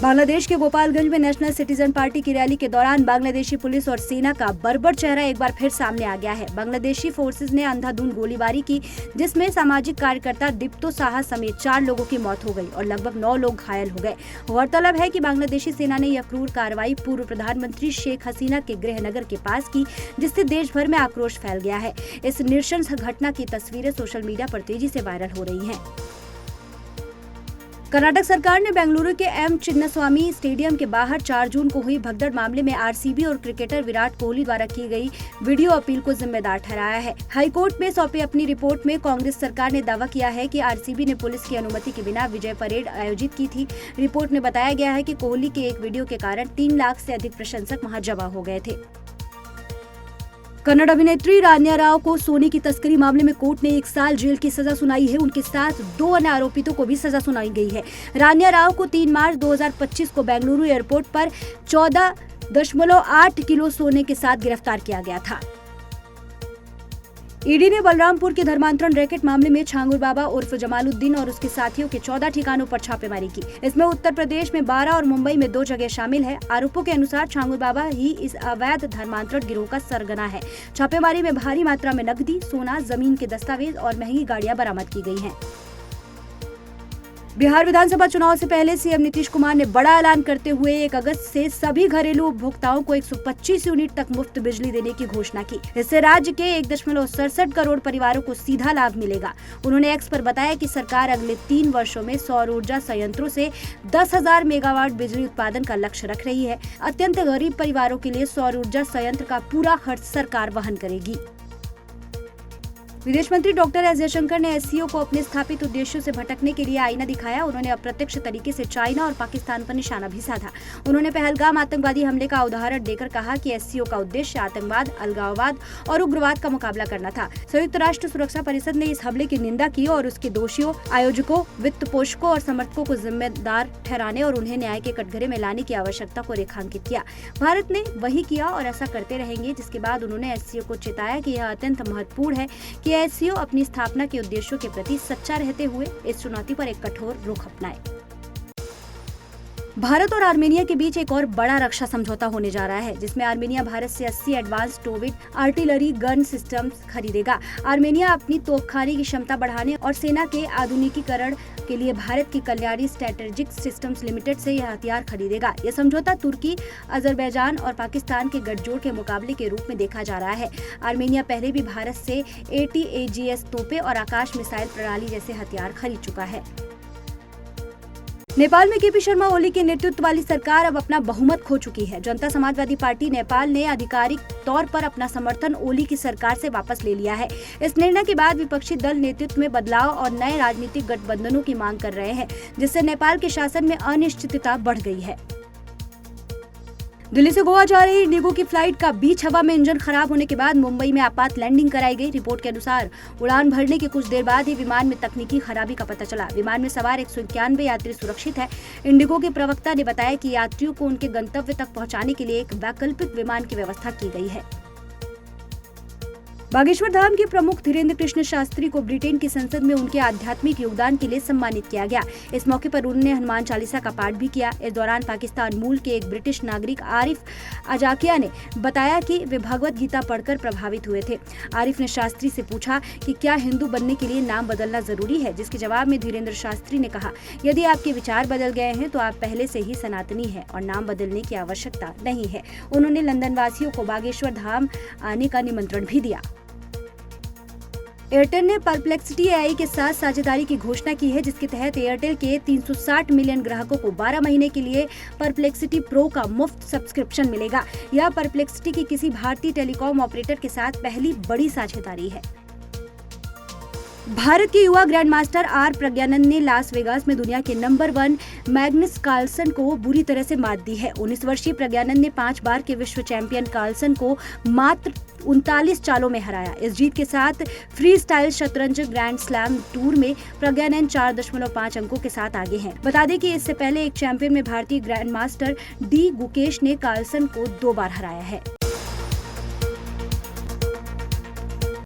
बांग्लादेश के गोपालगंज में national citizen party की रैली के दौरान बांग्लादेशी पुलिस और सेना का बर्बर चेहरा एक बार फिर सामने आ गया है। बांग्लादेशी फोर्सेस ने अंधाधुंध गोलीबारी की, जिसमें सामाजिक कार्यकर्ता दीप्तो साहा समेत 4 लोगों की मौत हो गई और लगभग 9 लोग घायल हो गए। गौरतलब है कि बांग्लादेशी सेना ने यह क्रूर कार्रवाई पूर्व प्रधानमंत्री शेख हसीना के गृहनगर के पास की, जिससे देश भर में आक्रोश फैल गया है। इस नृशंस घटना की तस्वीरें सोशल मीडिया पर तेजी से वायरल हो रही हैं। कर्नाटक सरकार ने बेंगलुरु के एम चिन्नास्वामी स्टेडियम के बाहर 4 जून को हुई भगदड़ मामले में आरसीबी और क्रिकेटर विराट कोहली द्वारा की गई वीडियो अपील को जिम्मेदार ठहराया है। हाईकोर्ट में सौंपी अपनी रिपोर्ट में कांग्रेस सरकार ने दावा किया है कि आरसीबी ने पुलिस की अनुमति के बिना विजय परेड आयोजित की थी। रिपोर्ट में बताया गया है कि कोहली के एक वीडियो के कारण 3 लाख से अधिक प्रशंसक वहां जमा हो गए थे। कन्नड़ अभिनेत्री रान्या राव को सोने की तस्करी मामले में कोर्ट ने 1 साल जेल की सजा सुनाई है। उनके साथ 2 अन्य आरोपितों को भी सजा सुनाई गई है। रान्या राव को 3 मार्च 2025 को बेंगलुरु एयरपोर्ट पर 14.8 किलो सोने के साथ गिरफ्तार किया गया था। ईडी ने बलरामपुर के धर्मांतरण रैकेट मामले में छांगुर बाबा उर्फ जमालुद्दीन और उसके साथियों के 14 ठिकानों पर छापेमारी की। इसमें उत्तर प्रदेश में 12 और मुंबई में 2 जगह शामिल है। आरोपों के अनुसार छांगुर बाबा ही इस अवैध धर्मांतरण गिरोह का सरगना है। छापेमारी में भारी मात्रा में नकदी, सोना, जमीन के दस्तावेज और महंगी गाड़ियां बरामद की गई हैं। बिहार विधानसभा चुनाव से पहले सीएम नीतीश कुमार ने बड़ा ऐलान करते हुए 1 अगस्त से सभी घरेलू उपभोक्ताओं को 125 यूनिट तक मुफ्त बिजली देने की घोषणा की। इससे राज्य के 1.67 करोड़ परिवारों को सीधा लाभ मिलेगा। उन्होंने एक्स पर बताया कि सरकार अगले 3 वर्षों में सौर ऊर्जा संयंत्रों से 10,000 मेगावाट बिजली उत्पादन का लक्ष्य रख रही है। अत्यंत गरीब परिवारों के लिए सौर ऊर्जा संयंत्र का पूरा खर्च सरकार वहन करेगी। विदेश मंत्री डॉक्टर एस जयशंकर ने एससीओ को अपने स्थापित उद्देश्यों से भटकने के लिए आईना दिखाया। उन्होंने अप्रत्यक्ष तरीके से चाइना और पाकिस्तान पर निशाना भी साधा। उन्होंने पहलगाम आतंकवादी हमले का उदाहरण देकर कहा कि एससीओ का उद्देश्य आतंकवाद, अलगाववाद और उग्रवाद का मुकाबला करना था। संयुक्त राष्ट्र सुरक्षा परिषद ने इस हमले की निंदा की और उसके दोषियों, आयोजकों, वित्त पोषकों और समर्थकों को जिम्मेदार ठहराने और उन्हें न्याय के कटघरे में लाने की आवश्यकता को रेखांकित किया। भारत ने वही किया और ऐसा करते रहेंगे। जिसके बाद उन्होंने एससीओ को चेताया कि यह अत्यंत महत्वपूर्ण है कि एससीओ अपनी स्थापना के उद्देश्यों के प्रति सच्चा रहते हुए इस चुनौती पर एक कठोर रुख अपनाए। भारत और आर्मेनिया के बीच एक और बड़ा रक्षा समझौता होने जा रहा है, जिसमें आर्मेनिया भारत से 80 एडवांस टोविड आर्टिलरी गन सिस्टम्स खरीदेगा। आर्मेनिया अपनी तोपखाने की क्षमता बढ़ाने और सेना के आधुनिकीकरण के लिए भारत की कल्याणी स्ट्रेटेजिक सिस्टम्स लिमिटेड से यह हथियार खरीदेगा। यह समझौता तुर्की, अजरबैजान और पाकिस्तान के गठजोड़ के मुकाबले के रूप में देखा जा रहा है। आर्मेनिया पहले भी भारत से ATAGS तोपें और आकाश मिसाइल प्रणाली जैसे हथियार खरीद चुका है। नेपाल में केपी शर्मा ओली के नेतृत्व वाली सरकार अब अपना बहुमत खो चुकी है। जनता समाजवादी पार्टी नेपाल ने आधिकारिक तौर पर अपना समर्थन ओली की सरकार से वापस ले लिया है। इस निर्णय के बाद विपक्षी दल नेतृत्व में बदलाव और नए राजनीतिक गठबंधनों की मांग कर रहे हैं, जिससे नेपाल के शासन में अनिश्चितता बढ़ गई है। दिल्ली से गोवा जा रही इंडिगो की फ्लाइट का बीच हवा में इंजन खराब होने के बाद मुंबई में आपात लैंडिंग कराई गई। रिपोर्ट के अनुसार उड़ान भरने के कुछ देर बाद ही विमान में तकनीकी खराबी का पता चला। विमान में सवार 191 यात्री सुरक्षित है। इंडिगो के प्रवक्ता ने बताया कि यात्रियों को उनके गंतव्य तक पहुंचाने के लिए एक वैकल्पिक विमान की व्यवस्था की गई है। बागेश्वर धाम के प्रमुख धीरेन्द्र कृष्ण शास्त्री को ब्रिटेन की संसद में उनके आध्यात्मिक योगदान के लिए सम्मानित किया गया। इस मौके पर उन्होंने हनुमान चालीसा का पाठ भी किया। इस दौरान पाकिस्तान मूल के एक ब्रिटिश नागरिक आरिफ अजाकिया ने बताया कि वे भगवत गीता पढ़कर प्रभावित हुए थे। आरिफ ने शास्त्री से पूछा कि क्या हिंदू बनने के लिए नाम बदलना जरूरी है, जिसके जवाब में धीरेन्द्र शास्त्री ने कहा, यदि आपके विचार बदल गए हैं तो आप पहले से ही सनातनी हैं और नाम बदलने की आवश्यकता नहीं है। उन्होंने लंदन वासियों को बागेश्वर धाम आने का निमंत्रण भी दिया। एयरटेल ने परप्लेक्सिटी AI के साथ साझेदारी की घोषणा की है, जिसके तहत एयरटेल के 360 मिलियन ग्राहकों को 12 महीने के लिए परप्लेक्सिटी प्रो का मुफ्त सब्सक्रिप्शन मिलेगा। यह परप्लेक्सिटी की किसी भारतीय टेलीकॉम ऑपरेटर के साथ पहली बड़ी साझेदारी है। भारत के युवा ग्रैंड मास्टर आर प्रज्ञानंद ने लास वेगास में दुनिया के नंबर 1 मैग्नस कार्लसन को बुरी तरह से मात दी है। 19 वर्षीय प्रज्ञानंद ने 5 बार के विश्व चैंपियन कार्लसन को मात्र 39 चालों में हराया। इस जीत के साथ फ्री स्टाइल शतरंज ग्रैंड स्लैम टूर में प्रज्ञानंद 4.5 अंकों के साथ आगे हैं। बता दें कि इससे पहले एक चैंपियन में भारतीय ग्रैंड मास्टर डी गुकेश ने कार्लसन को 2 बार हराया है।